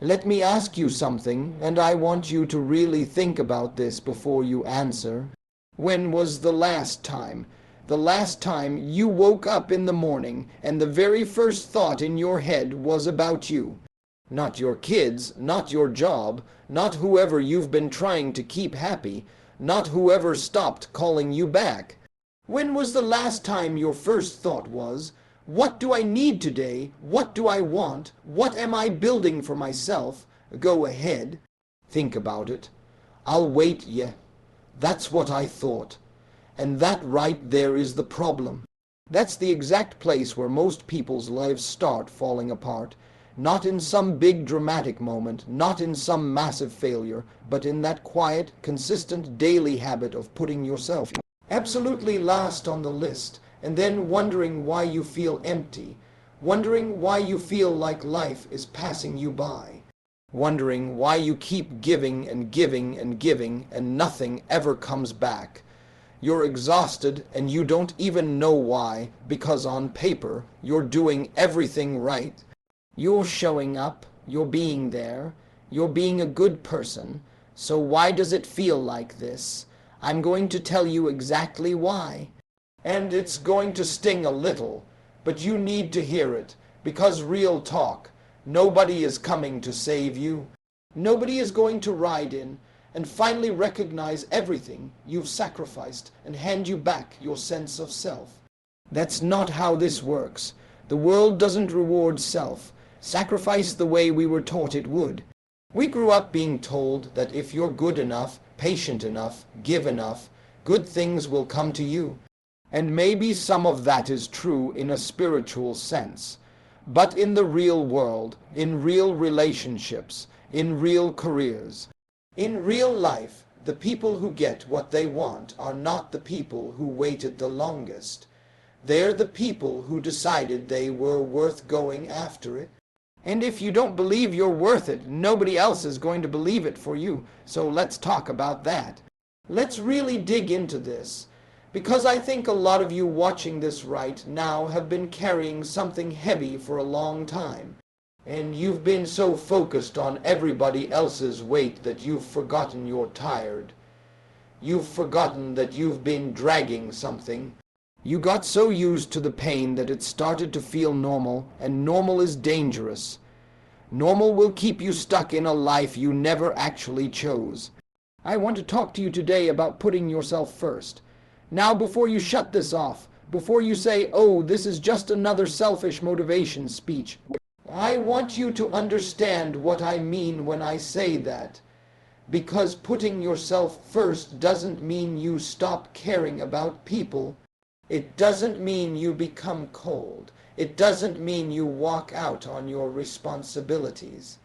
Let me ask you something, and I want you to really think about this before you answer. When was the last time? The last time you woke up in the morning and the very first thought in your head was about you? Not your kids, not your job, not whoever you've been trying to keep happy, not whoever stopped calling you back. When was the last time your first thought was, what do I need today? What do I want? What am I building for myself? Go ahead. Think about it. I'll wait, yeah. That's what I thought. And that right there is the problem. That's the exact place where most people's lives start falling apart. Not in some big dramatic moment, not in some massive failure, but in that quiet, consistent daily habit of putting yourself absolutely last on the list, and then wondering why you feel empty, wondering why you feel like life is passing you by, wondering why you keep giving and giving and giving and nothing ever comes back. You're exhausted and you don't even know why, because on paper you're doing everything right. You're showing up, you're being there, you're being a good person. So why does it feel like this? I'm going to tell you exactly why. And it's going to sting a little, but you need to hear it, because real talk, nobody is coming to save you. Nobody is going to ride in and finally recognize everything you've sacrificed and hand you back your sense of self. That's not how this works. The world doesn't reward sacrifice the way we were taught it would. We grew up being told that if you're good enough, patient enough, give enough, good things will come to you. And maybe some of that is true in a spiritual sense. But in the real world, in real relationships, in real careers, in real life, the people who get what they want are not the people who waited the longest. They're the people who decided they were worth going after it. And if you don't believe you're worth it, nobody else is going to believe it for you. So let's talk about that. Let's really dig into this. Because I think a lot of you watching this right now have been carrying something heavy for a long time. And you've been so focused on everybody else's weight that you've forgotten you're tired. You've forgotten that you've been dragging something. You got so used to the pain that it started to feel normal, and normal is dangerous. Normal will keep you stuck in a life you never actually chose. I want to talk to you today about putting yourself first. Now, before you shut this off, before you say, oh, this is just another selfish motivation speech, I want you to understand what I mean when I say that. Because putting yourself first doesn't mean you stop caring about people. It doesn't mean you become cold. It doesn't mean you walk out on your responsibilities.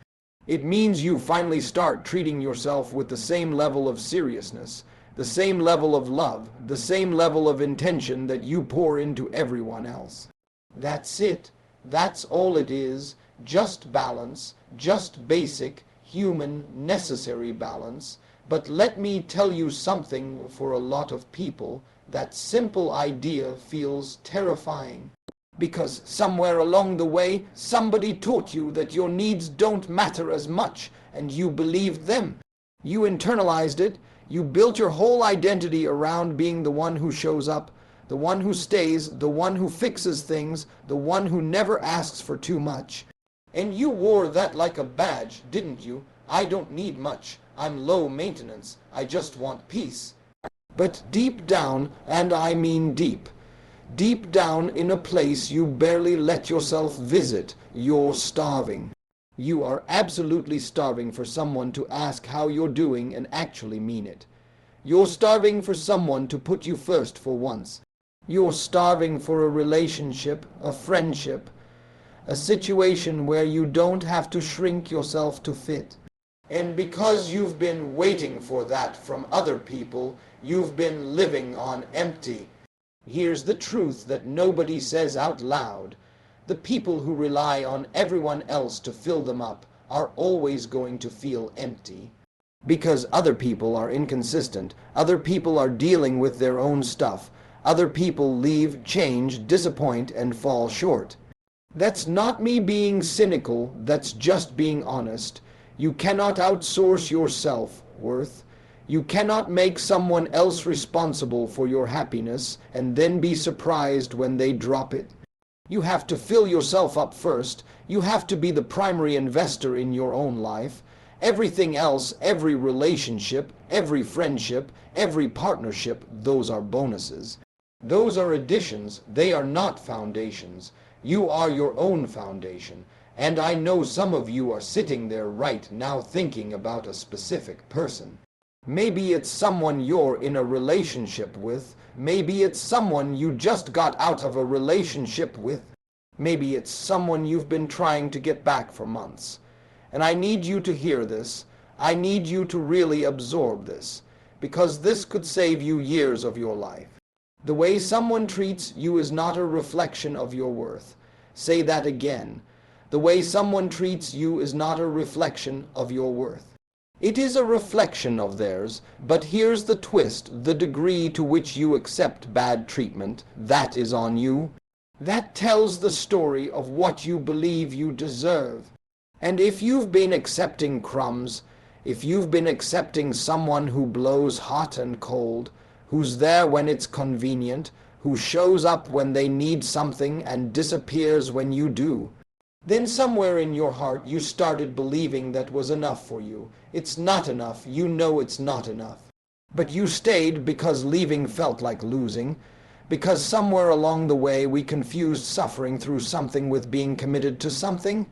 It means you finally start treating yourself with the same level of seriousness, the same level of love, the same level of intention that you pour into everyone else. That's it. That's all it is. Just balance, just basic, human, necessary balance. But let me tell you something, for a lot of people, that simple idea feels terrifying. Because somewhere along the way, somebody taught you that your needs don't matter as much, and you believed them. You internalized it. You built your whole identity around being the one who shows up, the one who stays, the one who fixes things, the one who never asks for too much. And you wore that like a badge, didn't you? I don't need much. I'm low maintenance. I just want peace. But deep down, and I mean deep down in a place you barely let yourself visit, you're starving. You are absolutely starving for someone to ask how you're doing and actually mean it. You're starving for someone to put you first for once. You're starving for a relationship, a friendship, a situation where you don't have to shrink yourself to fit. And because you've been waiting for that from other people, you've been living on empty. Here's the truth that nobody says out loud. The people who rely on everyone else to fill them up are always going to feel empty. Because other people are inconsistent. Other people are dealing with their own stuff. Other people leave, change, disappoint, and fall short. That's not me being cynical, that's just being honest. You cannot outsource your self-worth. You cannot make someone else responsible for your happiness and then be surprised when they drop it. You have to fill yourself up first. You have to be the primary investor in your own life. Everything else, every relationship, every friendship, every partnership, those are bonuses. Those are additions. They are not foundations. You are your own foundation. And I know some of you are sitting there right now thinking about a specific person. Maybe it's someone you're in a relationship with. Maybe it's someone you just got out of a relationship with. Maybe it's someone you've been trying to get back for months. And I need you to hear this. I need you to really absorb this, because this could save you years of your life. The way someone treats you is not a reflection of your worth. Say that again. The way someone treats you is not a reflection of your worth. It is a reflection of theirs, but here's the twist: the degree to which you accept bad treatment, that is on you. That tells the story of what you believe you deserve. And if you've been accepting crumbs, if you've been accepting someone who blows hot and cold, who's there when it's convenient, who shows up when they need something and disappears when you do, then somewhere in your heart you started believing that was enough for you. It's not enough. You know it's not enough. But you stayed because leaving felt like losing, because somewhere along the way we confused suffering through something with being committed to something.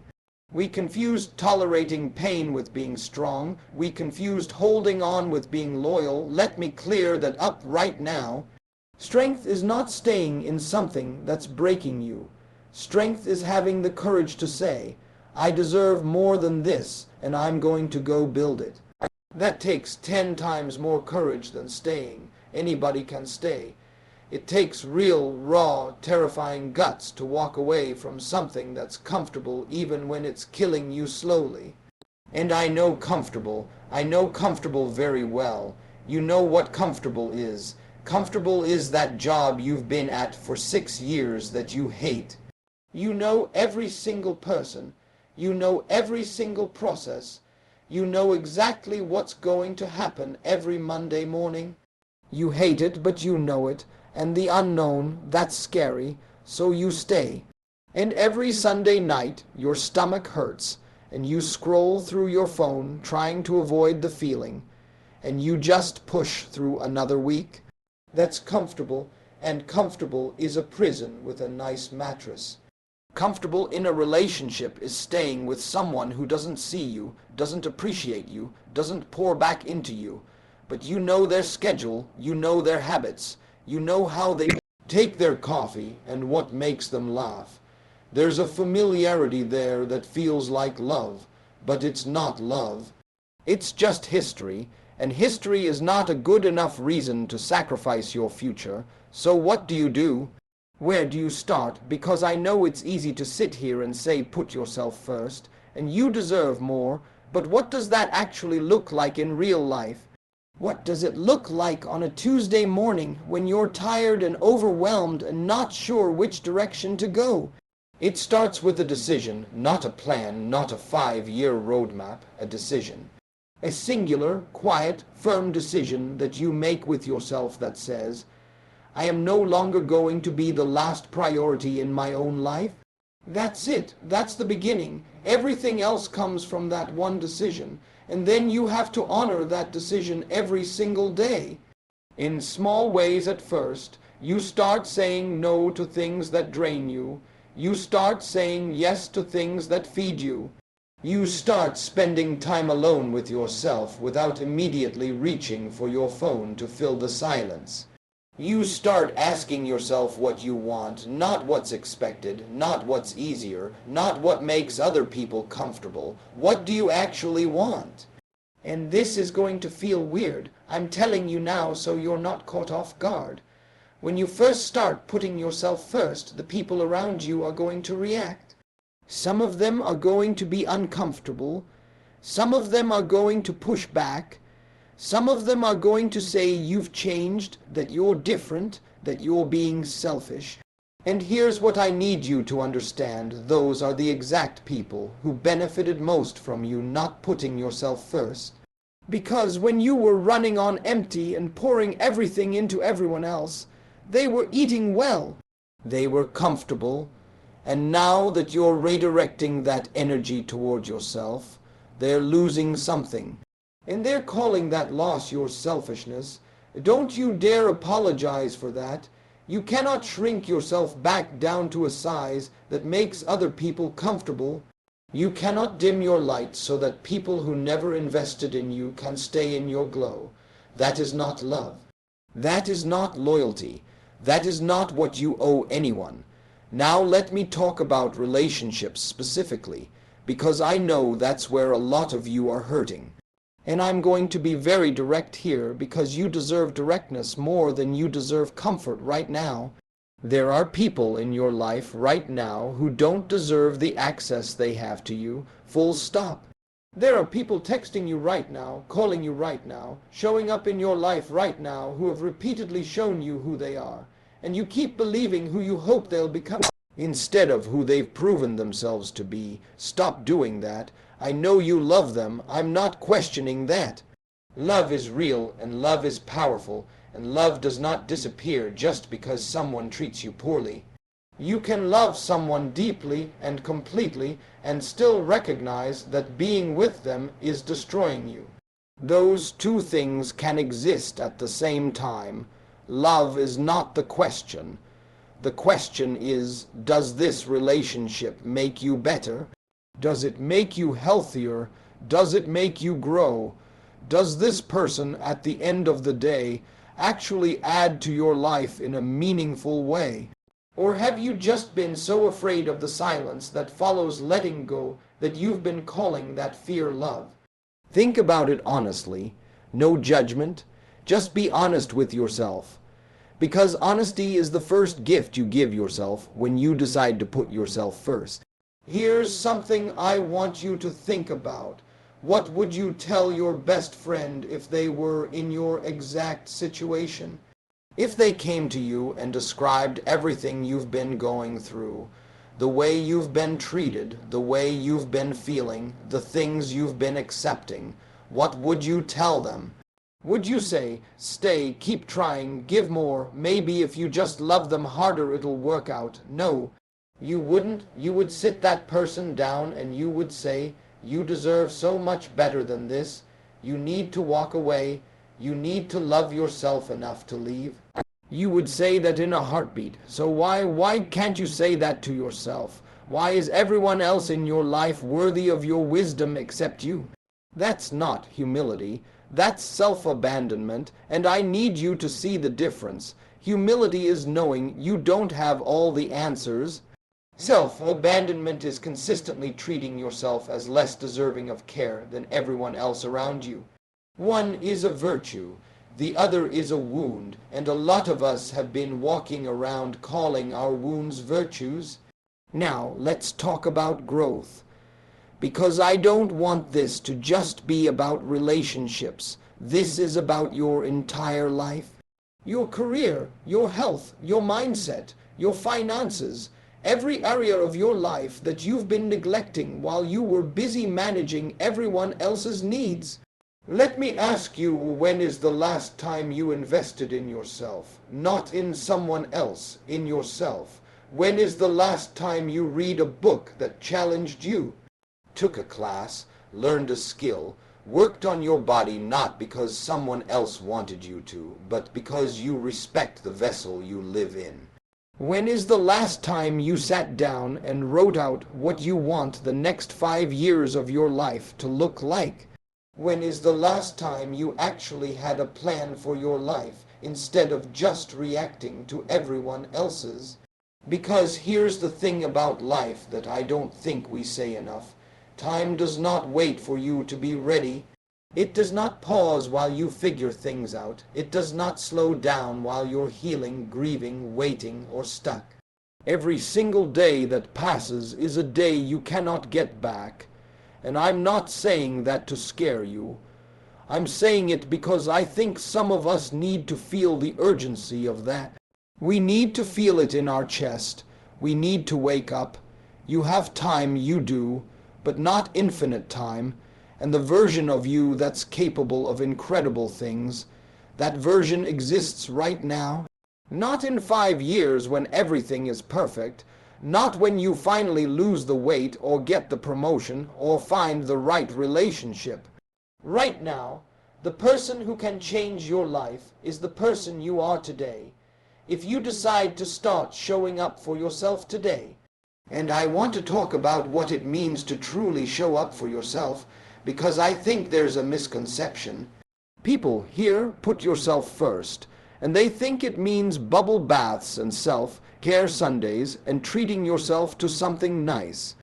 We confused tolerating pain with being strong. We confused holding on with being loyal. Let me clear that up right now. Strength is not staying in something that's breaking you. Strength is having the courage to say, I deserve more than this, and I'm going to go build it. That takes 10 times more courage than staying. Anybody can stay. It takes real, raw, terrifying guts to walk away from something that's comfortable even when it's killing you slowly. And I know comfortable very well. You know what comfortable is. Comfortable is that job you've been at for 6 years that you hate. You know every single person. You know every single process. You know exactly what's going to happen every Monday morning. You hate it, but you know it. And the unknown, that's scary, so you stay. And every Sunday night your stomach hurts, and you scroll through your phone trying to avoid the feeling, and you just push through another week. That's comfortable, and comfortable is a prison with a nice mattress. Comfortable in a relationship is staying with someone who doesn't see you, doesn't appreciate you, doesn't pour back into you. But you know their schedule, you know their habits. You know how they take their coffee and what makes them laugh. There's a familiarity there that feels like love, but it's not love. It's just history, and history is not a good enough reason to sacrifice your future. So what do? Where do you start? Because I know it's easy to sit here and say put yourself first, and you deserve more, but what does that actually look like in real life? What does it look like on a Tuesday morning when you're tired and overwhelmed and not sure which direction to go? It starts with a decision, not a plan, not a 5-year roadmap, a decision. A singular, quiet, firm decision that you make with yourself that says, I am no longer going to be the last priority in my own life. That's it. That's the beginning. Everything else comes from that one decision. And then you have to honor that decision every single day. In small ways at first, you start saying no to things that drain you. You start saying yes to things that feed you. You start spending time alone with yourself without immediately reaching for your phone to fill the silence. You start asking yourself what you want, not what's expected, not what's easier, not what makes other people comfortable. What do you actually want? And this is going to feel weird. I'm telling you now so you're not caught off guard. When you first start putting yourself first, the people around you are going to react. Some of them are going to be uncomfortable. Some of them are going to push back. Some of them are going to say you've changed, that you're different, that you're being selfish. And here's what I need you to understand. Those are the exact people who benefited most from you not putting yourself first. Because when you were running on empty and pouring everything into everyone else, they were eating well. They were comfortable. And now that you're redirecting that energy toward yourself, they're losing something. And they're calling that loss your selfishness. Don't you dare apologize for that. You cannot shrink yourself back down to a size that makes other people comfortable. You cannot dim your light so that people who never invested in you can stay in your glow. That is not love. That is not loyalty. That is not what you owe anyone. Now let me talk about relationships specifically, because I know that's where a lot of you are hurting. And I'm going to be very direct here because you deserve directness more than you deserve comfort right now. There are people in your life right now who don't deserve the access they have to you, full stop. There are people texting you right now, calling you right now, showing up in your life right now who have repeatedly shown you who they are. And you keep believing who you hope they'll become instead of who they've proven themselves to be. Stop doing that. I know you love them. I'm not questioning that. Love is real and love is powerful, and love does not disappear just because someone treats you poorly. You can love someone deeply and completely and still recognize that being with them is destroying you. Those two things can exist at the same time. Love is not the question. The question is, does this relationship make you better? Does it make you healthier? Does it make you grow? Does this person, at the end of the day, actually add to your life in a meaningful way? Or have you just been so afraid of the silence that follows letting go that you've been calling that fear love? Think about it honestly. No judgment. Just be honest with yourself. Because honesty is the first gift you give yourself when you decide to put yourself first. Here's something I want you to think about. What would you tell your best friend if they were in your exact situation? If they came to you and described everything you've been going through, the way you've been treated, the way you've been feeling, the things you've been accepting, what would you tell them? Would you say, stay, keep trying, give more, maybe if you just love them harder it'll work out? No. You wouldn't. You would sit that person down and you would say, you deserve so much better than this. You need to walk away. You need to love yourself enough to leave. You would say that in a heartbeat. So why can't you say that to yourself? Why is everyone else in your life worthy of your wisdom except you? That's not humility. That's self-abandonment, and I need you to see the difference. Humility is knowing you don't have all the answers. Self-abandonment is consistently treating yourself as less deserving of care than everyone else around you. One is a virtue, the other is a wound, and a lot of us have been walking around calling our wounds virtues. Now, let's talk about growth. Because I don't want this to just be about relationships. This is about your entire life. Your career, your health, your mindset, your finances, every area of your life that you've been neglecting while you were busy managing everyone else's needs. Let me ask you, when is the last time you invested in yourself? Not in someone else, in yourself. When is the last time you read a book that challenged you? Took a class, learned a skill, worked on your body not because someone else wanted you to, but because you respect the vessel you live in. When is the last time you sat down and wrote out what you want the next 5 years of your life to look like? When is the last time you actually had a plan for your life instead of just reacting to everyone else's? Because here's the thing about life that I don't think we say enough. Time does not wait for you to be ready. It does not pause while you figure things out. It does not slow down while you're healing, grieving, waiting, or stuck. Every single day that passes is a day you cannot get back. And I'm not saying that to scare you. I'm saying it because I think some of us need to feel the urgency of that. We need to feel it in our chest. We need to wake up. You have time, you do, but not infinite time, and the version of you that's capable of incredible things, that version exists right now. Not in 5 years when everything is perfect, not when you finally lose the weight or get the promotion or find the right relationship. Right now, the person who can change your life is the person you are today. If you decide to start showing up for yourself today. And I want to talk about what it means to truly show up for yourself, because I think there's a misconception. People here put yourself first, and they think it means bubble baths and self-care Sundays and treating yourself to something nice.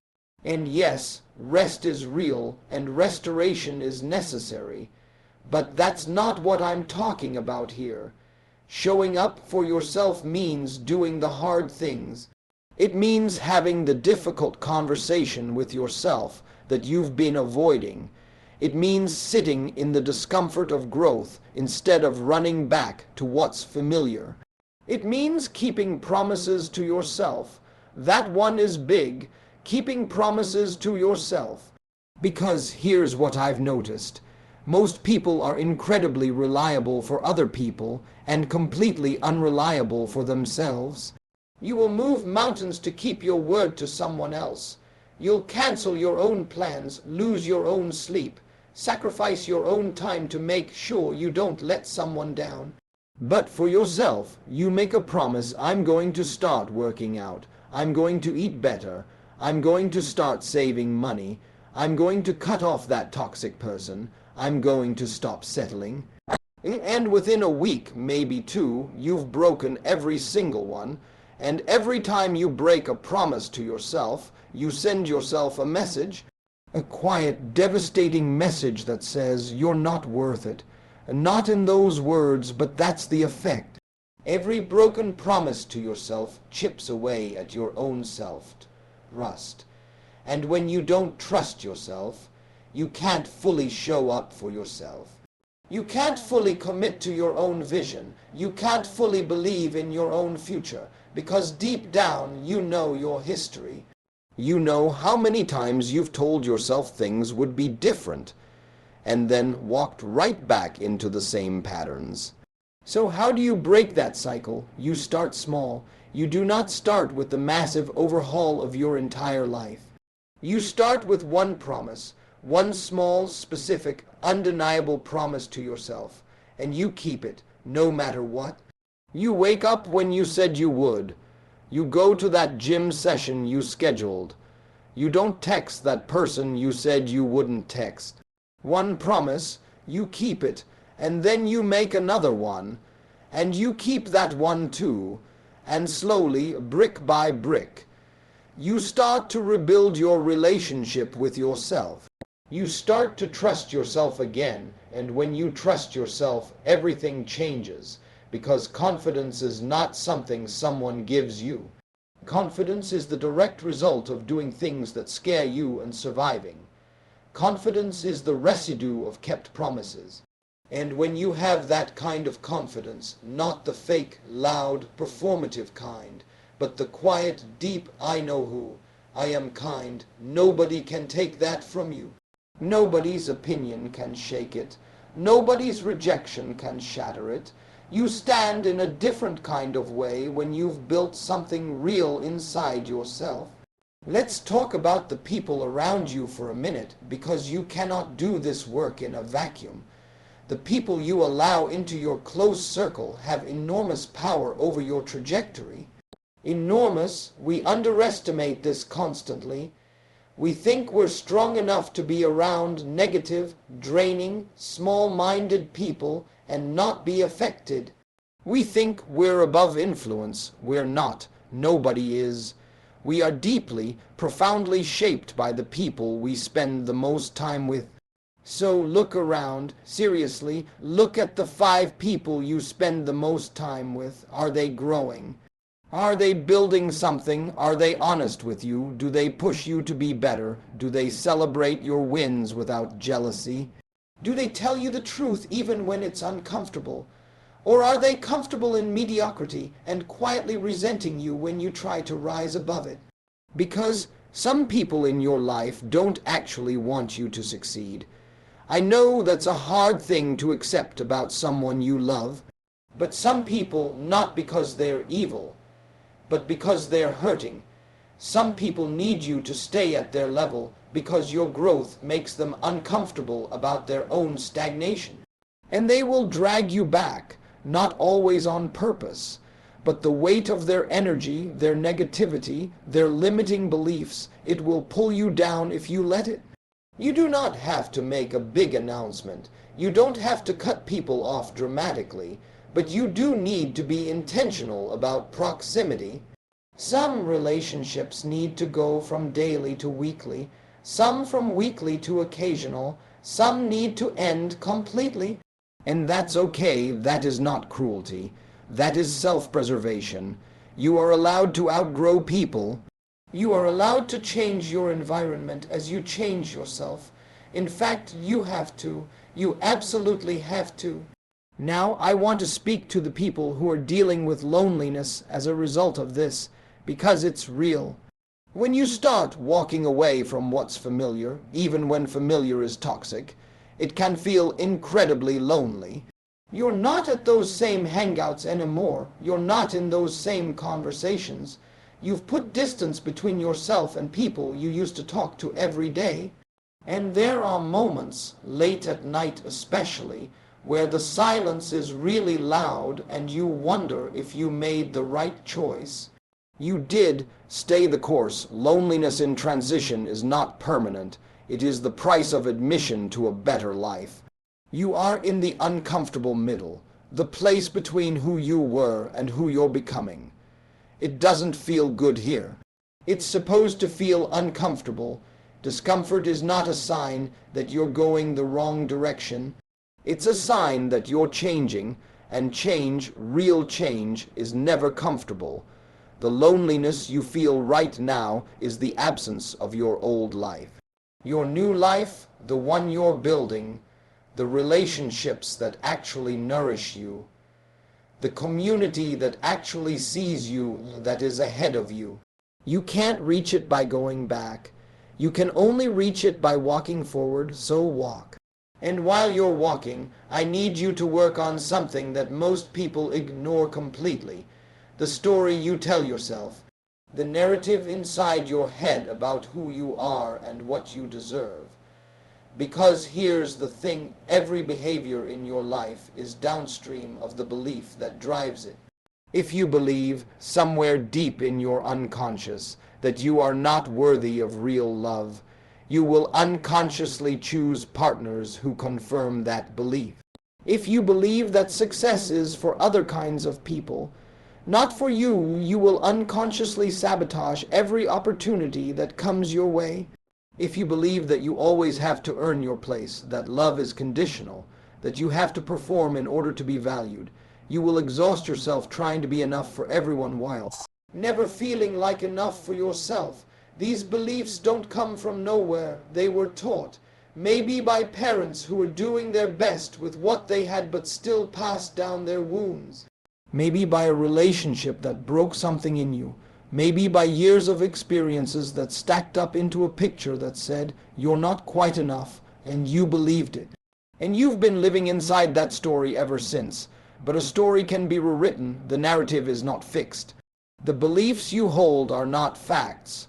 And yes, rest is real and restoration is necessary, but that's not what I'm talking about here. Showing up for yourself means doing the hard things. It means having the difficult conversation with yourself that you've been avoiding. It means sitting in the discomfort of growth instead of running back to what's familiar. It means keeping promises to yourself. That one is big, keeping promises to yourself. Because here's what I've noticed. Most people are incredibly reliable for other people and completely unreliable for themselves. You will move mountains to keep your word to someone else. You'll cancel your own plans, lose your own sleep, sacrifice your own time to make sure you don't let someone down. But for yourself, you make a promise: I'm going to start working out, I'm going to eat better, I'm going to start saving money, I'm going to cut off that toxic person, I'm going to stop settling. And within a week, maybe 2, you've broken every single one. And every time you break a promise to yourself, you send yourself a message, a quiet, devastating message that says you're not worth it. Not in those words, but that's the effect. Every broken promise to yourself chips away at your own self-trust. And when you don't trust yourself, you can't fully show up for yourself. You can't fully commit to your own vision. You can't fully believe in your own future, because deep down you know your history. You know how many times you've told yourself things would be different, and then walked right back into the same patterns. So how do you break that cycle? You start small. You do not start with the massive overhaul of your entire life. You start with one promise, one small, specific, undeniable promise to yourself, and you keep it, no matter what. You wake up when you said you would. You go to that gym session you scheduled. You don't text that person you said you wouldn't text. One promise, you keep it, and then you make another one, and you keep that one too, and slowly, brick by brick, you start to rebuild your relationship with yourself. You start to trust yourself again, and when you trust yourself, everything changes, because confidence is not something someone gives you. Confidence is the direct result of doing things that scare you and surviving. Confidence is the residue of kept promises. And when you have that kind of confidence, not the fake, loud, performative kind, but the quiet, deep, I know who, I am kind, nobody can take that from you. Nobody's opinion can shake it. Nobody's rejection can shatter it. You stand in a different kind of way when you've built something real inside yourself. Let's talk about the people around you for a minute, because you cannot do this work in a vacuum. The people you allow into your close circle have enormous power over your trajectory. Enormous. We underestimate this constantly. We think we're strong enough to be around negative, draining, small-minded people and not be affected. We think we're above influence. We're not. Nobody is. We are deeply, profoundly shaped by the people we spend the most time with. So look around. Seriously, look at the 5 people you spend the most time with. Are they growing? Are they building something? Are they honest with you? Do they push you to be better? Do they celebrate your wins without jealousy? Do they tell you the truth even when it's uncomfortable? Or are they comfortable in mediocrity and quietly resenting you when you try to rise above it? Because some people in your life don't actually want you to succeed. I know that's a hard thing to accept about someone you love, but some people, not because they're evil, but because they're hurting. Some people need you to stay at their level because your growth makes them uncomfortable about their own stagnation. And they will drag you back, not always on purpose, but the weight of their energy, their negativity, their limiting beliefs, it will pull you down if you let it. You do not have to make a big announcement. You don't have to cut people off dramatically, but you do need to be intentional about proximity. Some relationships need to go from daily to weekly, some from weekly to occasional, some need to end completely. And that's okay, that is not cruelty. That is self-preservation. You are allowed to outgrow people. You are allowed to change your environment as you change yourself. In fact, you have to. You absolutely have to. Now, I want to speak to the people who are dealing with loneliness as a result of this, because it's real. When you start walking away from what's familiar, even when familiar is toxic, it can feel incredibly lonely. You're not at those same hangouts anymore. You're not in those same conversations. You've put distance between yourself and people you used to talk to every day. And there are moments, late at night especially, where the silence is really loud and you wonder if you made the right choice. You did stay the course. Loneliness in transition is not permanent. It is the price of admission to a better life. You are in the uncomfortable middle, the place between who you were and who you're becoming. It doesn't feel good here. It's supposed to feel uncomfortable. Discomfort is not a sign that you're going the wrong direction. It's a sign that you're changing, and change, real change, is never comfortable. The loneliness you feel right now is the absence of your old life. Your new life, the one you're building, the relationships that actually nourish you, the community that actually sees you, that is ahead of you. You can't reach it by going back. You can only reach it by walking forward, so walk. And while you're walking, I need you to work on something that most people ignore completely. The story you tell yourself. The narrative inside your head about who you are and what you deserve. Because here's the thing, every behavior in your life is downstream of the belief that drives it. If you believe, somewhere deep in your unconscious, that you are not worthy of real love, you will unconsciously choose partners who confirm that belief. If you believe that success is for other kinds of people, not for you, you will unconsciously sabotage every opportunity that comes your way. If you believe that you always have to earn your place, that love is conditional, that you have to perform in order to be valued, you will exhaust yourself trying to be enough for everyone while never feeling like enough for yourself. These beliefs don't come from nowhere. They were taught, maybe by parents who were doing their best with what they had but still passed down their wounds. Maybe by a relationship that broke something in you. Maybe by years of experiences that stacked up into a picture that said, you're not quite enough, and you believed it. And you've been living inside that story ever since. But a story can be rewritten, the narrative is not fixed. The beliefs you hold are not facts.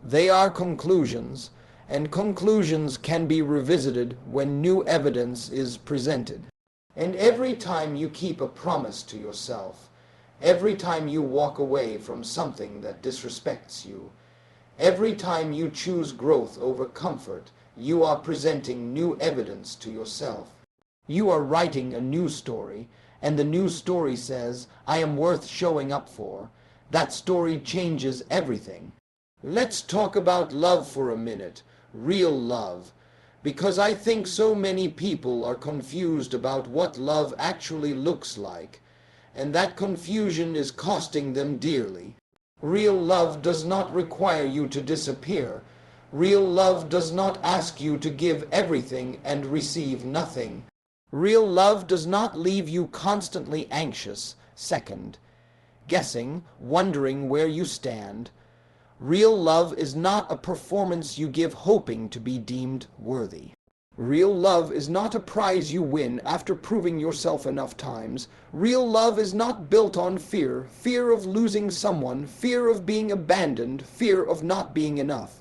They are conclusions, and conclusions can be revisited when new evidence is presented. And every time you keep a promise to yourself, every time you walk away from something that disrespects you, every time you choose growth over comfort, you are presenting new evidence to yourself. You are writing a new story, and the new story says, I am worth showing up for. That story changes everything. Let's talk about love for a minute, real love, because I think so many people are confused about what love actually looks like, and that confusion is costing them dearly. Real love does not require you to disappear. Real love does not ask you to give everything and receive nothing. Real love does not leave you constantly anxious, second, guessing, wondering where you stand. Real love is not a performance you give hoping to be deemed worthy. Real love is not a prize you win after proving yourself enough times. Real love is not built on fear, fear of losing someone, fear of being abandoned, fear of not being enough.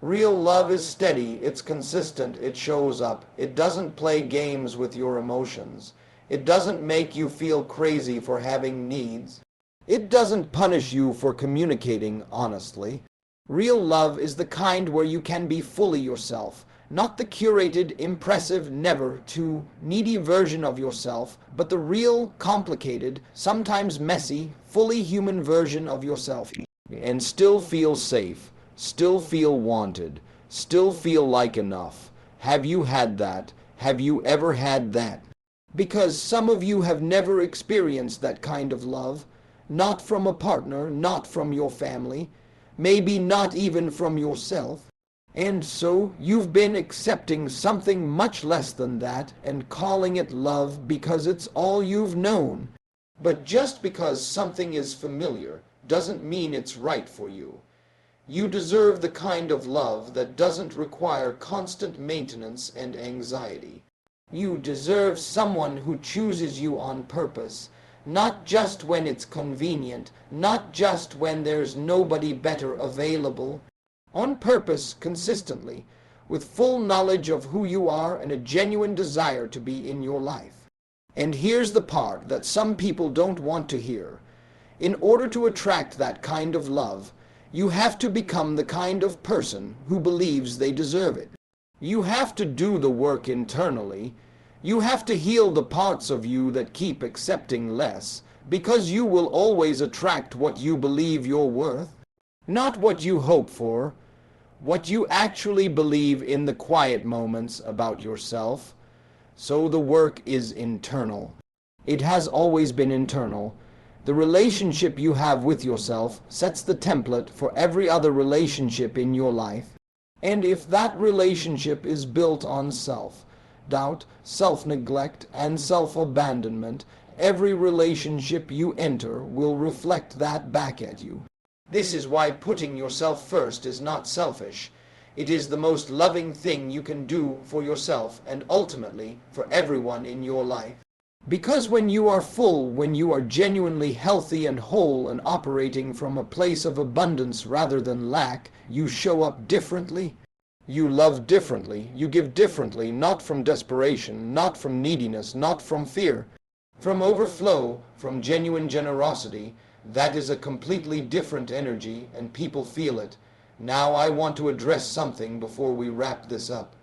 Real love is steady, it's consistent, it shows up. It doesn't play games with your emotions. It doesn't make you feel crazy for having needs. It doesn't punish you for communicating honestly. Real love is the kind where you can be fully yourself, not the curated, impressive, never too needy version of yourself, but the real, complicated, sometimes messy, fully human version of yourself. And still feel safe, still feel wanted, still feel like enough. Have you had that? Have you ever had that? Because some of you have never experienced that kind of love, not from a partner, not from your family, maybe not even from yourself. And so you've been accepting something much less than that and calling it love because it's all you've known. But just because something is familiar doesn't mean it's right for you. You deserve the kind of love that doesn't require constant maintenance and anxiety. You deserve someone who chooses you on purpose, not just when it's convenient, not just when there's nobody better available. On purpose, consistently, with full knowledge of who you are and a genuine desire to be in your life. And here's the part that some people don't want to hear. In order to attract that kind of love, you have to become the kind of person who believes they deserve it. You have to do the work internally. You have to heal the parts of you that keep accepting less, because you will always attract what you believe you're worth. Not what you hope for, what you actually believe in the quiet moments about yourself. So the work is internal. It has always been internal. The relationship you have with yourself sets the template for every other relationship in your life. And if that relationship is built on self-doubt, self-neglect, and self-abandonment, every relationship you enter will reflect that back at you. This is why putting yourself first is not selfish. It is the most loving thing you can do for yourself and ultimately for everyone in your life. Because when you are full, when you are genuinely healthy and whole and operating from a place of abundance rather than lack, you show up differently. You love differently, you give differently, not from desperation, not from neediness, not from fear. From overflow, from genuine generosity. That is a completely different energy, and people feel it. Now I want to address something before we wrap this up.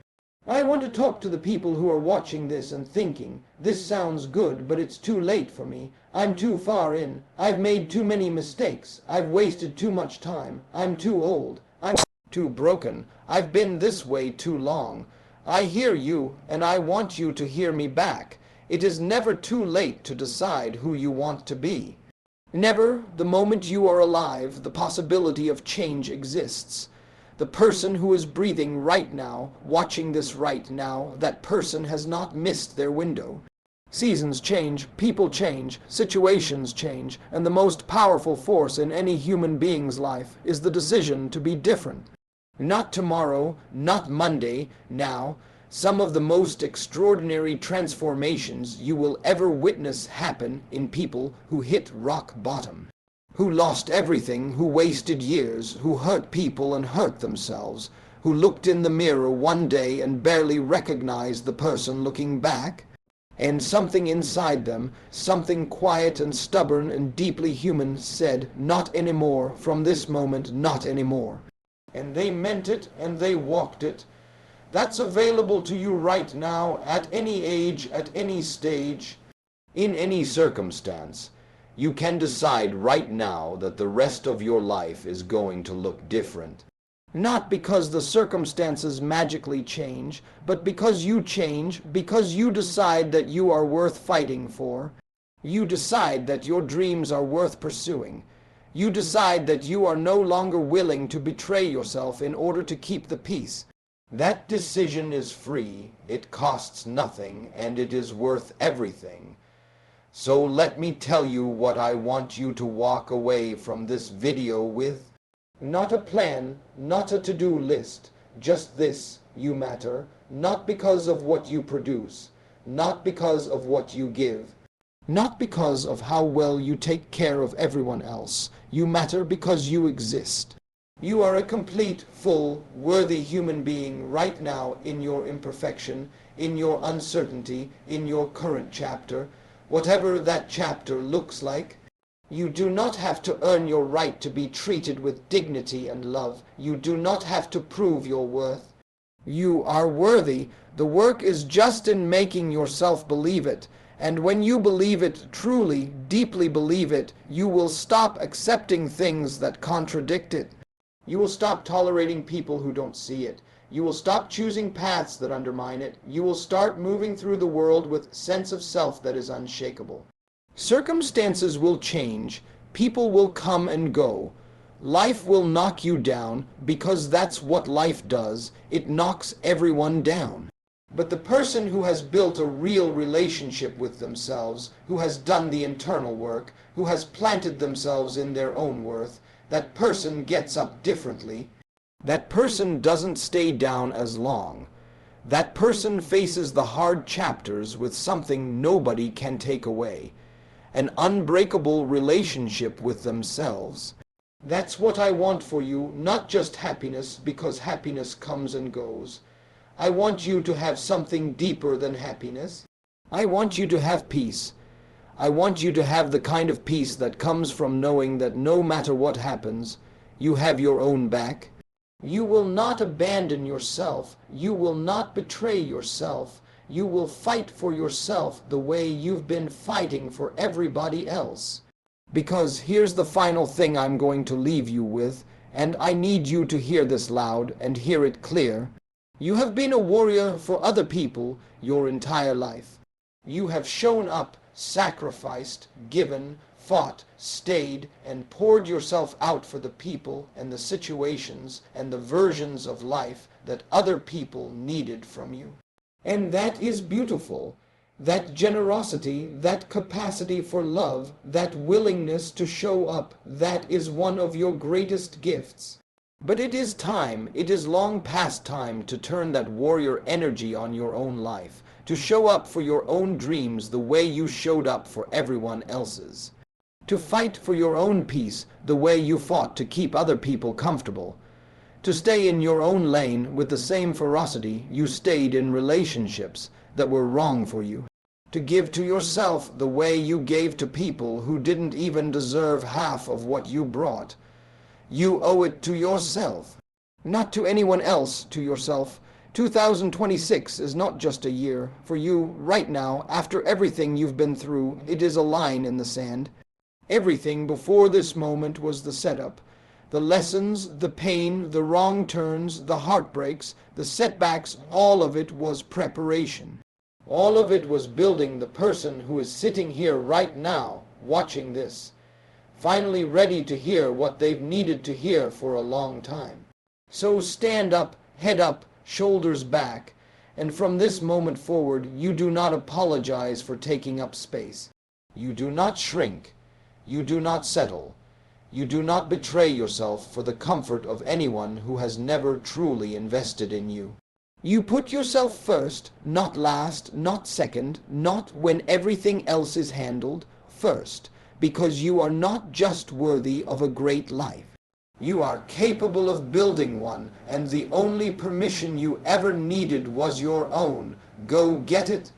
I want to talk to the people who are watching this and thinking, this sounds good, but it's too late for me. I'm too far in. I've made too many mistakes. I've wasted too much time. I'm too old. I'm too broken. I've been this way too long. I hear you, and I want you to hear me back. It is never too late to decide who you want to be. Never, the moment you are alive, the possibility of change exists. The person who is breathing right now, watching this right now, that person has not missed their window. Seasons change, people change, situations change, and the most powerful force in any human being's life is the decision to be different. Not tomorrow, not Monday, now. Some of the most extraordinary transformations you will ever witness happen in people who hit rock bottom, who lost everything, who wasted years, who hurt people and hurt themselves, who looked in the mirror one day and barely recognized the person looking back, and something inside them, something quiet and stubborn and deeply human, said, "Not anymore, from this moment, not anymore." And they meant it and they walked it. That's available to you right now, at any age, at any stage, in any circumstance. You can decide right now that the rest of your life is going to look different. Not because the circumstances magically change, but because you change, because you decide that you are worth fighting for. You decide that your dreams are worth pursuing. You decide that you are no longer willing to betray yourself in order to keep the peace. That decision is free, it costs nothing, and it is worth everything. So let me tell you what I want you to walk away from this video with. Not a plan, not a to-do list, just this: you matter, not because of what you produce, not because of what you give, not because of how well you take care of everyone else. You matter because you exist. You are a complete, full, worthy human being right now, in your imperfection, in your uncertainty, in your current chapter, whatever that chapter looks like. You do not have to earn your right to be treated with dignity and love. You do not have to prove your worth. You are worthy. The work is just in making yourself believe it. And when you believe it, truly, deeply believe it, you will stop accepting things that contradict it. You will stop tolerating people who don't see it. You will stop choosing paths that undermine it. You will start moving through the world with a sense of self that is unshakable. Circumstances will change. People will come and go. Life will knock you down, because that's what life does. It knocks everyone down. But the person who has built a real relationship with themselves, who has done the internal work, who has planted themselves in their own worth, that person gets up differently. That person doesn't stay down as long. That person faces the hard chapters with something nobody can take away: an unbreakable relationship with themselves. That's what I want for you, not just happiness, because happiness comes and goes. I want you to have something deeper than happiness. I want you to have peace. I want you to have the kind of peace that comes from knowing that no matter what happens, you have your own back. You will not abandon yourself. You will not betray yourself. You will fight for yourself the way you've been fighting for everybody else. Because here's the final thing I'm going to leave you with, and I need you to hear this loud and hear it clear. You have been a warrior for other people your entire life. You have shown up, sacrificed, given, fought, stayed, and poured yourself out for the people and the situations and the versions of life that other people needed from you. And that is beautiful. That generosity, that capacity for love, that willingness to show up, that is one of your greatest gifts. But it is time, it is long past time to turn that warrior energy on your own life, to show up for your own dreams the way you showed up for everyone else's. To fight for your own peace the way you fought to keep other people comfortable. To stay in your own lane with the same ferocity you stayed in relationships that were wrong for you. To give to yourself the way you gave to people who didn't even deserve half of what you brought. You owe it to yourself. Not to anyone else, to yourself. 2026 is not just a year. For you, right now, after everything you've been through, it is a line in the sand. Everything before this moment was the setup. The lessons, the pain, the wrong turns, the heartbreaks, the setbacks, all of it was preparation. All of it was building the person who is sitting here right now, watching this, finally ready to hear what they've needed to hear for a long time. So stand up, head up, shoulders back, and from this moment forward, you do not apologize for taking up space. You do not shrink. You do not settle. You do not betray yourself for the comfort of anyone who has never truly invested in you. You put yourself first, not last, not second, not when everything else is handled, first, because you are not just worthy of a great life. You are capable of building one, and the only permission you ever needed was your own. Go get it.